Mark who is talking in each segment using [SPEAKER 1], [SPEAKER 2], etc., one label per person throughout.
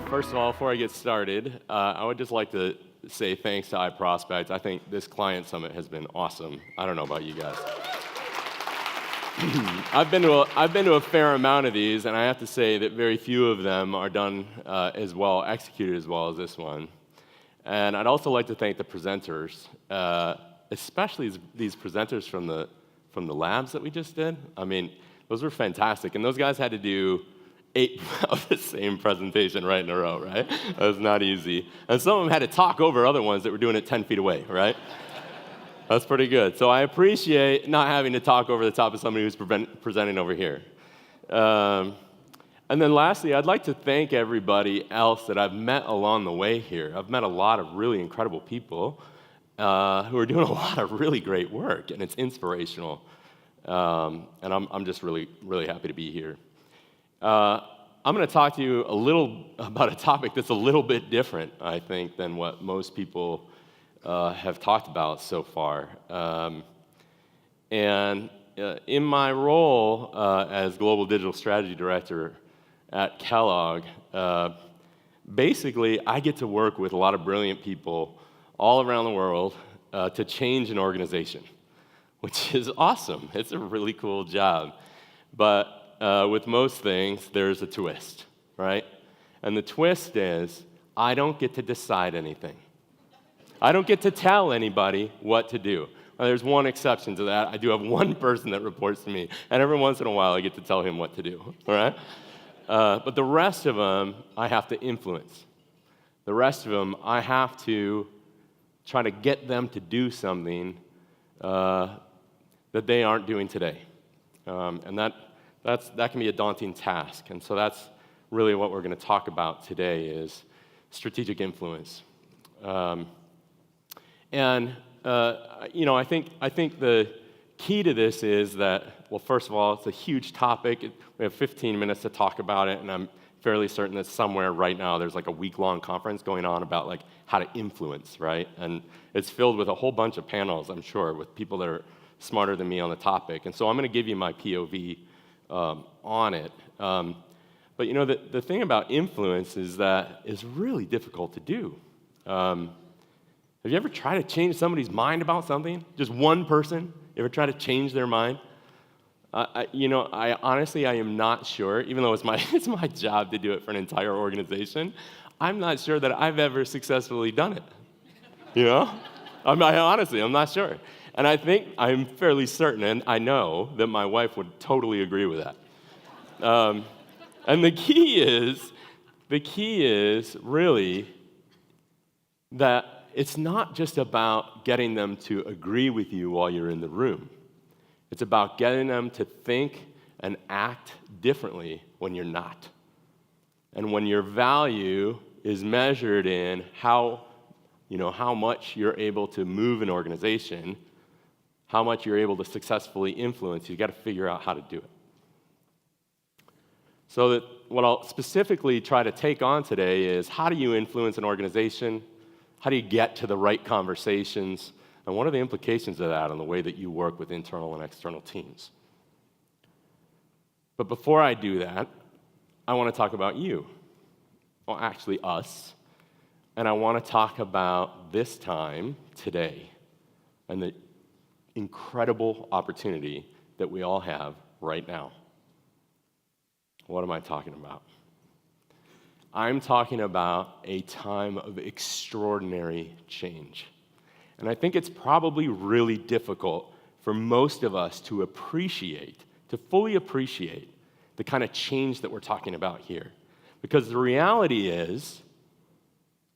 [SPEAKER 1] First of all, before I get started, I would just like to say thanks to iProspect. I think this client summit has been awesome. I don't know about you guys. I've been to a fair amount of these, and I have to say that very few of them are done as well, executed as well as this one. And I'd also like to thank the presenters, especially these presenters from the labs that we just did. I mean, those were fantastic, and those guys had to do 8 of the same presentation right in a row, right? That was not easy. And some of them had to talk over other ones that were doing it 10 feet away, right? That's pretty good. So I appreciate not having to talk over the top of somebody who's presenting over here. And then lastly, I'd like to thank everybody else that I've met along the way here. I've met a lot of really incredible people who are doing a lot of really great work, and it's inspirational. And I'm just really, really happy to be here. I'm going to talk to you a little about a topic that's a little bit different, I think, than what most people have talked about so far. And in my role as Global Digital Strategy Director at Kellogg, basically I get to work with a lot of brilliant people all around the world to change an organization, which is awesome. It's a really cool job. But with most things, there's a twist, right? And the twist is, I don't get to decide anything. I don't get to tell anybody what to do. Well, there's one exception to that. I do have one person that reports to me, and every once in a while, I get to tell him what to do, all right? But the rest of them, I have to influence. The rest of them, I have to try to get them to do something that they aren't doing today. And that can be a daunting task, and so that's really what we're going to talk about today is strategic influence. I think the key to this is that, well, first of all, it's a huge topic. We have 15 minutes to talk about it, and I'm fairly certain that somewhere right now there's like a week-long conference going on about like how to influence, right? And it's filled with a whole bunch of panels, I'm sure, with people that are smarter than me on the topic. And so I'm going to give you my POV on it. But the thing about influence is that it's really difficult to do. Have you ever tried to change somebody's mind about something? Just one person? You ever try to change their mind? I honestly am not sure, even though it's my job to do it for an entire organization. I'm not sure that I've ever successfully done it. I'm not sure. And I think I'm fairly certain, and I know that my wife would totally agree with that. And the key is really that it's not just about getting them to agree with you while you're in the room. It's about getting them to think and act differently when you're not. And when your value is measured in how much you're able to move an organization, how much you're able to successfully influence, you've got to figure out how to do it. So that what I'll specifically try to take on today is how do you influence an organization? How do you get to the right conversations? And what are the implications of that on the way that you work with internal and external teams? But before I do that, I want to talk about you. Well, actually us. And I want to talk about this time today and the incredible opportunity that we all have right now. What am I talking about? I'm talking about a time of extraordinary change. And I think it's probably really difficult for most of us to fully appreciate the kind of change that we're talking about here. Because the reality is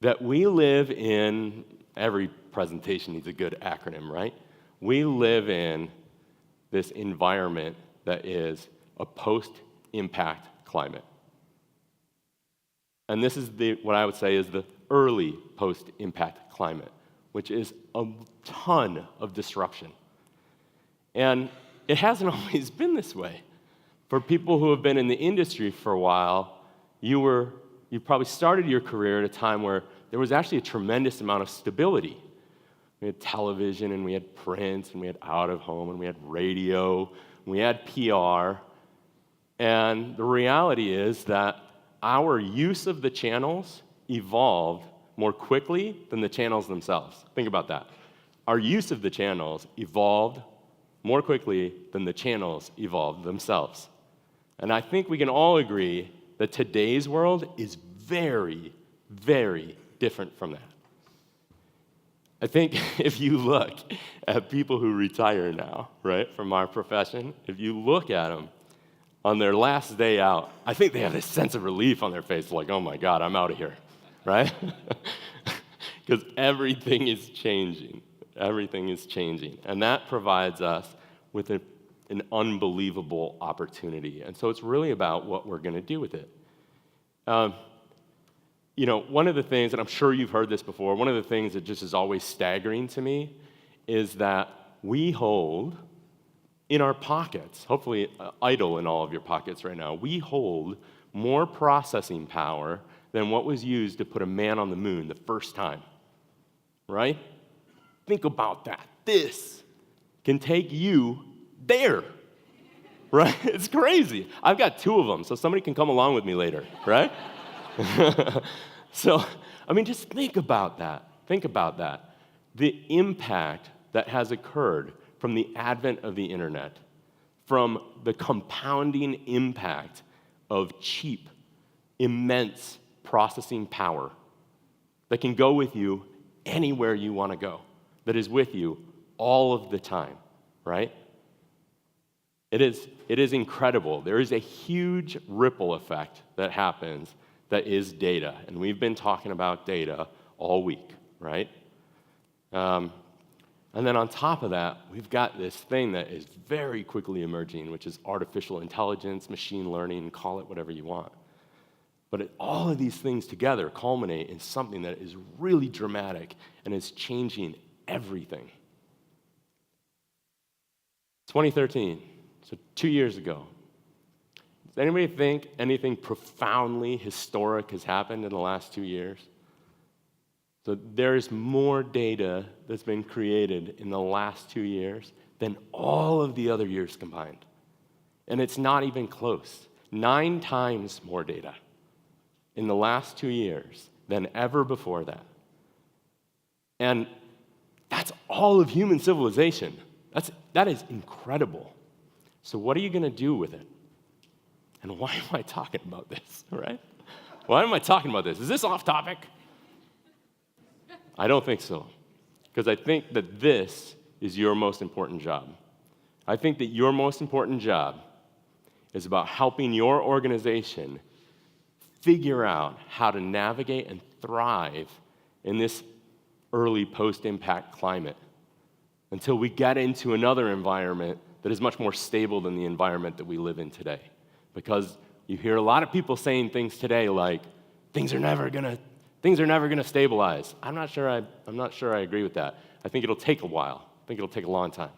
[SPEAKER 1] that we live in, every presentation needs a good acronym, right? We live in this environment that is a post-impact climate. And this is what I would say is the early post-impact climate, which is a ton of disruption. And it hasn't always been this way. For people who have been in the industry for a while, you probably started your career at a time where there was actually a tremendous amount of stability. We had television, and we had print, and we had out-of-home, and we had radio, and we had PR. And the reality is that our use of the channels evolved more quickly than the channels themselves. Think about that. Our use of the channels evolved more quickly than the channels evolved themselves. And I think we can all agree that today's world is very, very different from that. I think if you look at people who retire now, right, from our profession, if you look at them on their last day out, I think they have this sense of relief on their face, like, oh my God, I'm out of here, right? Because everything is changing. Everything is changing. And that provides us with an unbelievable opportunity. And so it's really about what we're going to do with it. One of the things, and I'm sure you've heard this before, one of the things that just is always staggering to me is that we hold in our pockets, hopefully idle in all of your pockets right now, we hold more processing power than what was used to put a man on the moon the first time, right? Think about that. This can take you there, right? It's crazy. I've got 2 of them, so somebody can come along with me later, right? So, just think about that. Think about that. The impact that has occurred from the advent of the internet, from the compounding impact of cheap, immense processing power that can go with you anywhere you want to go, that is with you all of the time, right? It is incredible. There is a huge ripple effect that happens that is data, and we've been talking about data all week, right? And then on top of that, we've got this thing that is very quickly emerging, which is artificial intelligence, machine learning, call it whatever you want. But all of these things together culminate in something that is really dramatic and is changing everything. 2013, so 2 years ago. Does anybody think anything profoundly historic has happened in the last 2 years? So there's more data that's been created in the last 2 years than all of the other years combined. And it's not even close. 9 times more data in the last 2 years than ever before that. And that's all of human civilization. That is incredible. So what are you going to do with it? And why am I talking about this, right? Why am I talking about this? Is this off topic? I don't think so, because I think that this is your most important job. I think that your most important job is about helping your organization figure out how to navigate and thrive in this early post-impact climate until we get into another environment that is much more stable than the environment that we live in today. Because you hear a lot of people saying things today like, things are never gonna stabilize. I'm not sure I agree with that. I think it'll take a while. I think it'll take a long time.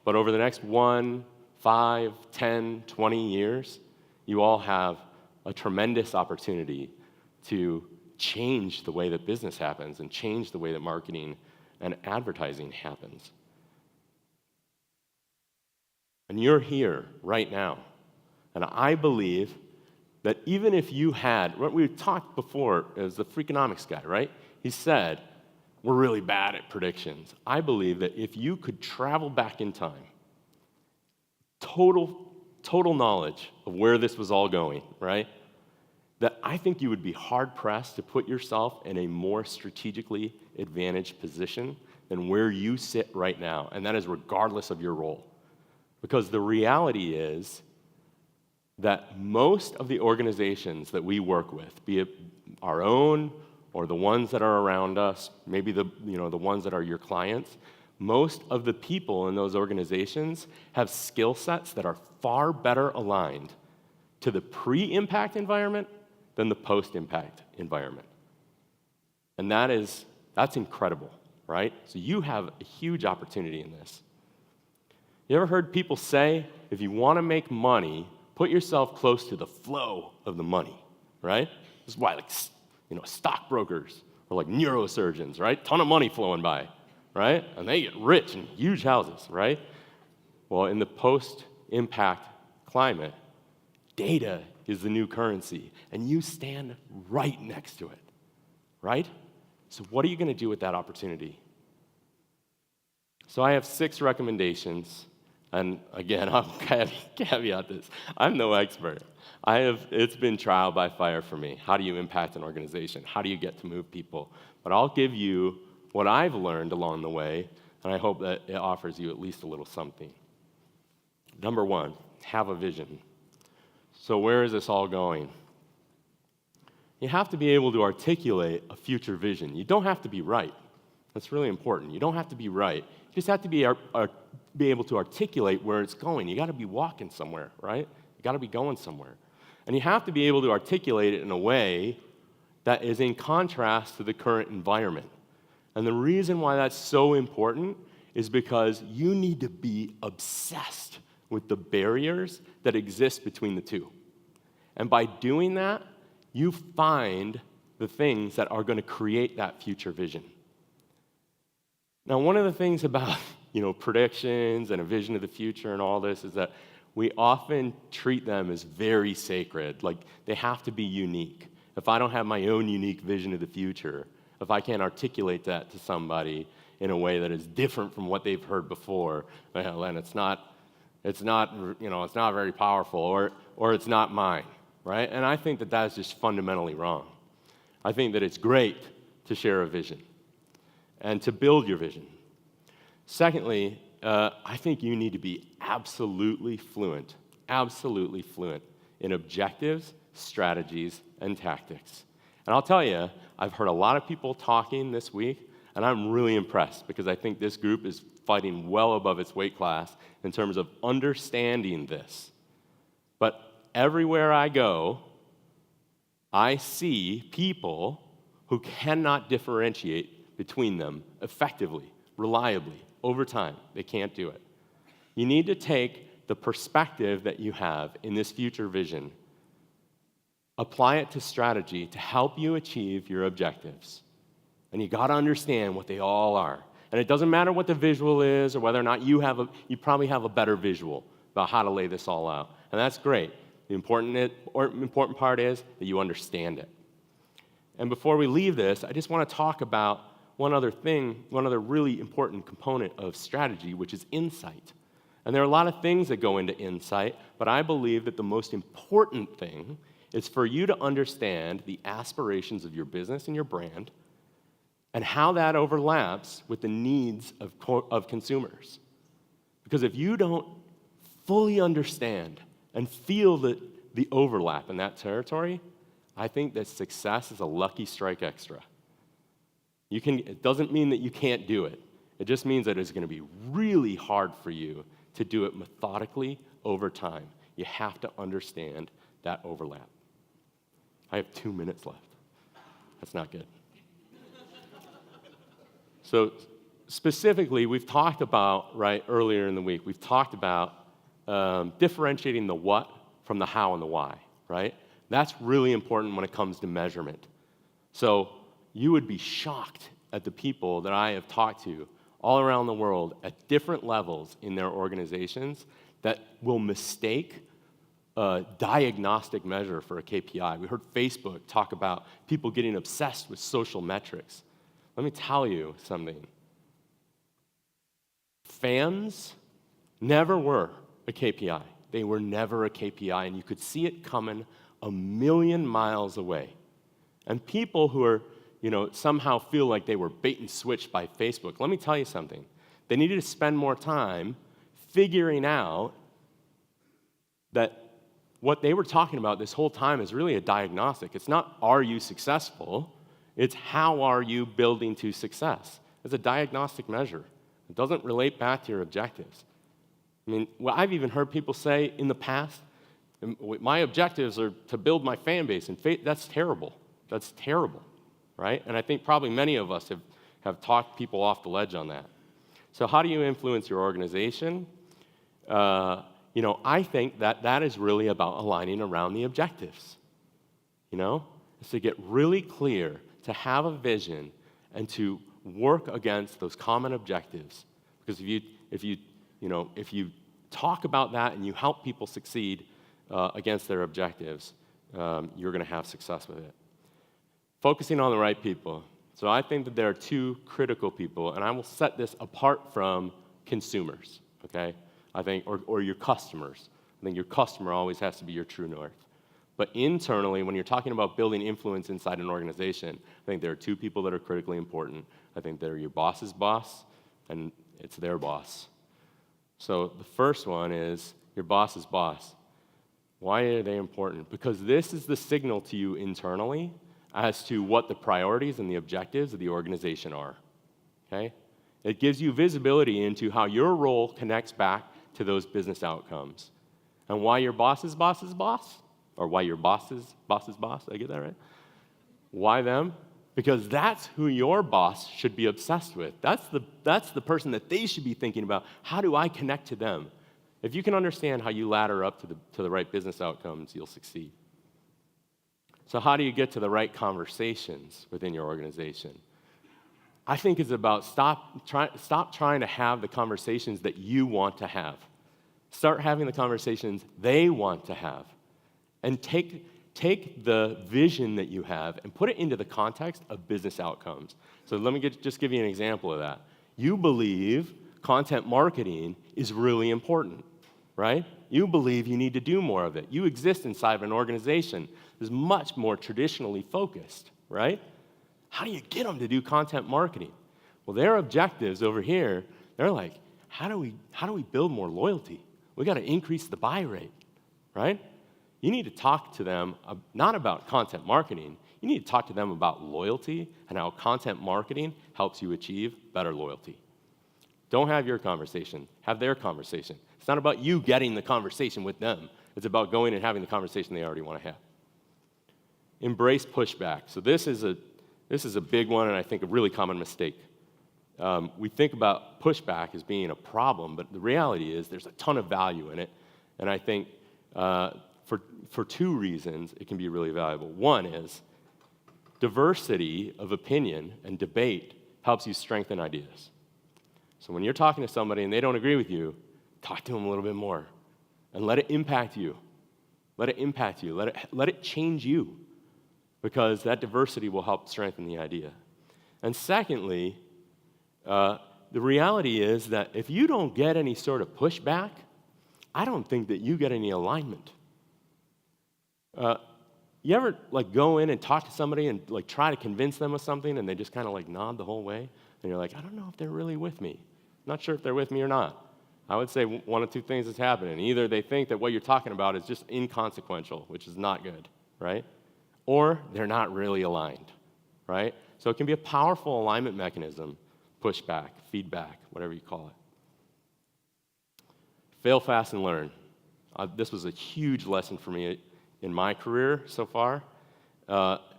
[SPEAKER 1] But over the next 1, 5, 10, 20 years, you all have a tremendous opportunity to change the way that business happens and change the way that marketing and advertising happens. And you're here right now. And I believe that even if you had, what we talked before, is the Freakonomics guy, right? He said, we're really bad at predictions. I believe that if you could travel back in time, total knowledge of where this was all going, right? That I think you would be hard-pressed to put yourself in a more strategically advantaged position than where you sit right now, and that is regardless of your role. Because the reality is that most of the organizations that we work with, be it our own or the ones that are around us, maybe the ones that are your clients, most of the people in those organizations have skill sets that are far better aligned to the pre-impact environment than the post-impact environment. And that's incredible, right? So you have a huge opportunity in this. You ever heard people say, if you want to make money, put yourself close to the flow of the money, right? This is why, stockbrokers or neurosurgeons, right? Ton of money flowing by, right? And they get rich in huge houses, right? Well, in the post-impact climate, data is the new currency, and you stand right next to it, right? So what are you going to do with that opportunity? So I have 6 recommendations, and again, I'll caveat this. I'm no expert. It's been trial by fire for me. How do you impact an organization? How do you get to move people? But I'll give you what I've learned along the way, and I hope that it offers you at least a little something. Number 1, have a vision. So where is this all going? You have to be able to articulate a future vision. You don't have to be right. That's really important. You don't have to be right. You just have to be able to articulate where it's going. You got to be walking somewhere, right? You got to be going somewhere. And you have to be able to articulate it in a way that is in contrast to the current environment. And the reason why that's so important is because you need to be obsessed with the barriers that exist between the two. And by doing that, you find the things that are going to create that future vision. Now, one of the things about, predictions and a vision of the future and all this is that we often treat them as very sacred, like they have to be unique. If I don't have my own unique vision of the future, if I can't articulate that to somebody in a way that is different from what they've heard before, well, then it's not very powerful, or it's not mine, right? And I think that that's just fundamentally wrong. I think that it's great to share a vision and to build your vision. Secondly, I think you need to be absolutely fluent in objectives, strategies, and tactics. And I'll tell you, I've heard a lot of people talking this week, and I'm really impressed because I think this group is fighting well above its weight class in terms of understanding this. But everywhere I go, I see people who cannot differentiate between them effectively, reliably, over time. They can't do it. You need to take the perspective that you have in this future vision, apply it to strategy to help you achieve your objectives. And you got to understand what they all are. And it doesn't matter what the visual is or whether or not you probably have a better visual about how to lay this all out. And that's great. The important part is that you understand it. And before we leave this, I just want to talk about one other really important component of strategy, which is insight. And there are a lot of things that go into insight, but I believe that the most important thing is for you to understand the aspirations of your business and your brand and how that overlaps with the needs of consumers. Because if you don't fully understand and feel the overlap in that territory, I think that success is a lucky strike extra. It doesn't mean that you can't do it. It just means that it's going to be really hard for you to do it methodically over time. You have to understand that overlap. I have 2 minutes left. That's not good. So specifically, we've talked about, earlier in the week, we've talked about differentiating the what from the how and the why, right? That's really important when it comes to measurement. So you would be shocked at the people that I have talked to all around the world at different levels in their organizations that will mistake a diagnostic measure for a KPI. We heard Facebook talk about people getting obsessed with social metrics. Let me tell you something. Fans never were a KPI. They were never a KPI, and you could see it coming a million miles away. And people who are, somehow feel like they were bait and switched by Facebook, let me tell you something. They needed to spend more time figuring out that what they were talking about this whole time is really a diagnostic. It's not, are you successful? It's how are you building to success? It's a diagnostic measure. It doesn't relate back to your objectives. I've even heard people say in the past, my objectives are to build my fan base, and that's terrible. That's terrible, right? And I think probably many of us have talked people off the ledge on that. So how do you influence your organization? I think that is really about aligning around the objectives. It's to get really clear, to have a vision, and to work against those common objectives. Because if you talk about that and you help people succeed, against their objectives, you're going to have success with it. Focusing on the right people. So I think that there are two critical people, and I will set this apart from consumers, okay? I think, or your customers. I think your customer always has to be your true north. But internally, when you're talking about building influence inside an organization, I think there are two people that are critically important. I think they're your boss's boss, and it's their boss. So the first one is your boss's boss. Why are they important? Because this is the signal to you internally as to what the priorities and the objectives of the organization are, okay? It gives you visibility into how your role connects back to those business outcomes. And why your boss's boss's boss, or why your boss's boss's boss, did I get that right? Why them? Because that's who your boss should be obsessed with. That's the person that they should be thinking about. How do I connect to them? If you can understand how you ladder up to the right business outcomes, you'll succeed. So how do you get to the right conversations within your organization? I think it's about stop trying to have the conversations that you want to have. Start having the conversations they want to have. And take the vision that you have and put it into the context of business outcomes. So let me just give you an example of that. You believe content marketing is really important, right? You believe you need to do more of it. You exist inside of an organization that's much more traditionally focused, right? How do you get them to do content marketing? Well, their objectives over here, they're like, how do we build more loyalty? We got to increase the buy rate, right? You need to talk to them not about content marketing. You need to talk to them about loyalty and how content marketing helps you achieve better loyalty. Don't have your conversation. Have their conversation. It's not about you getting the conversation with them. It's about going and having the conversation they already want to have. Embrace pushback. So this is a big one, and I think a really common mistake. We think about pushback as being a problem, but the reality is there's a ton of value in it, and I think for two reasons it can be really valuable. One is diversity of opinion and debate helps you strengthen ideas. So when you're talking to somebody and they don't agree with you, talk to them a little bit more and let it impact you. Let it impact you. Let it change you, because that diversity will help strengthen the idea. And secondly, the reality is that if you don't get any sort of pushback, I don't think that you get any alignment. You ever go in and talk to somebody and try to convince them of something and they just kind of nod the whole way? And you're like, I don't know if they're really with me. I'm not sure if they're with me or not. I would say one of two things is happening. Either they think that what you're talking about is just inconsequential, which is not good, right? Or they're not really aligned, right? So it can be a powerful alignment mechanism, pushback, feedback, whatever you call it. Fail fast and learn. This was a huge lesson for me in my career so far.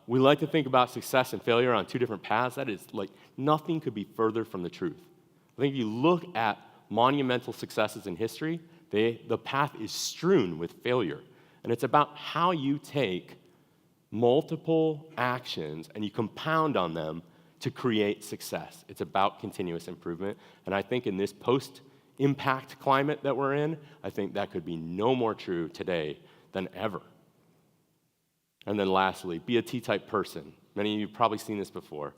[SPEAKER 1] We like to think about success and failure on two different paths. That is nothing could be further from the truth. I think if you look at monumental successes in history, the path is strewn with failure. And it's about how you take multiple actions and you compound on them to create success. It's about continuous improvement. And I think in this post-impact climate that we're in, I think that could be no more true today than ever. And then lastly, be a T-type person. Many of you have probably seen this before.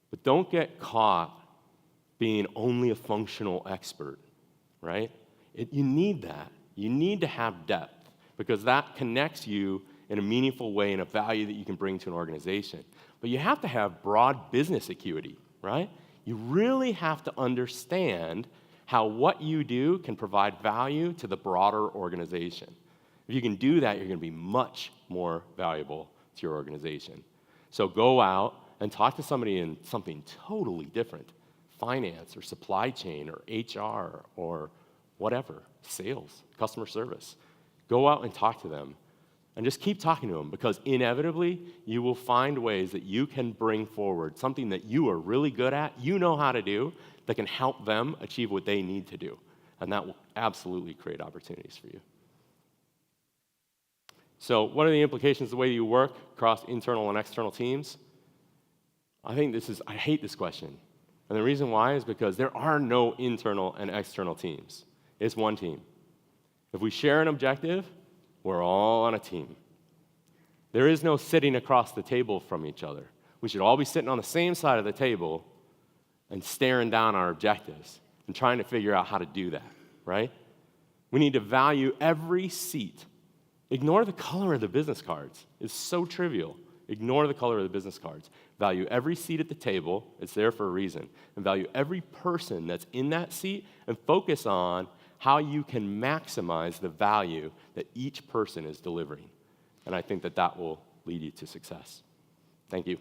[SPEAKER 1] But don't get caught being only a functional expert, right? You need that. You need to have depth, because that connects you in a meaningful way and a value that you can bring to an organization. But you have to have broad business acuity, right? You really have to understand how what you do can provide value to the broader organization. If you can do that, you're going to be much more valuable to your organization. So go out and talk to somebody in something totally different, finance or supply chain or HR or whatever, sales, customer service. Go out and talk to them. And just keep talking to them, because inevitably you will find ways that you can bring forward something that you are really good at, you know how to do, that can help them achieve what they need to do. And that will absolutely create opportunities for you. So what are the implications of the way you work across internal and external teams? I hate this question. And the reason why is because there are no internal and external teams. It's one team. If we share an objective, We're all on a team. There is no sitting across the table from each other. We should all be sitting on the same side of the table and staring down our objectives and trying to figure out how to do that, right? We need to value every seat. Ignore the color of the business cards. It's so trivial. Ignore the color of the business cards. Value every seat at the table. It's there for a reason. And value every person that's in that seat and focus on how you can maximize the value that each person is delivering. And I think that that will lead you to success. Thank you.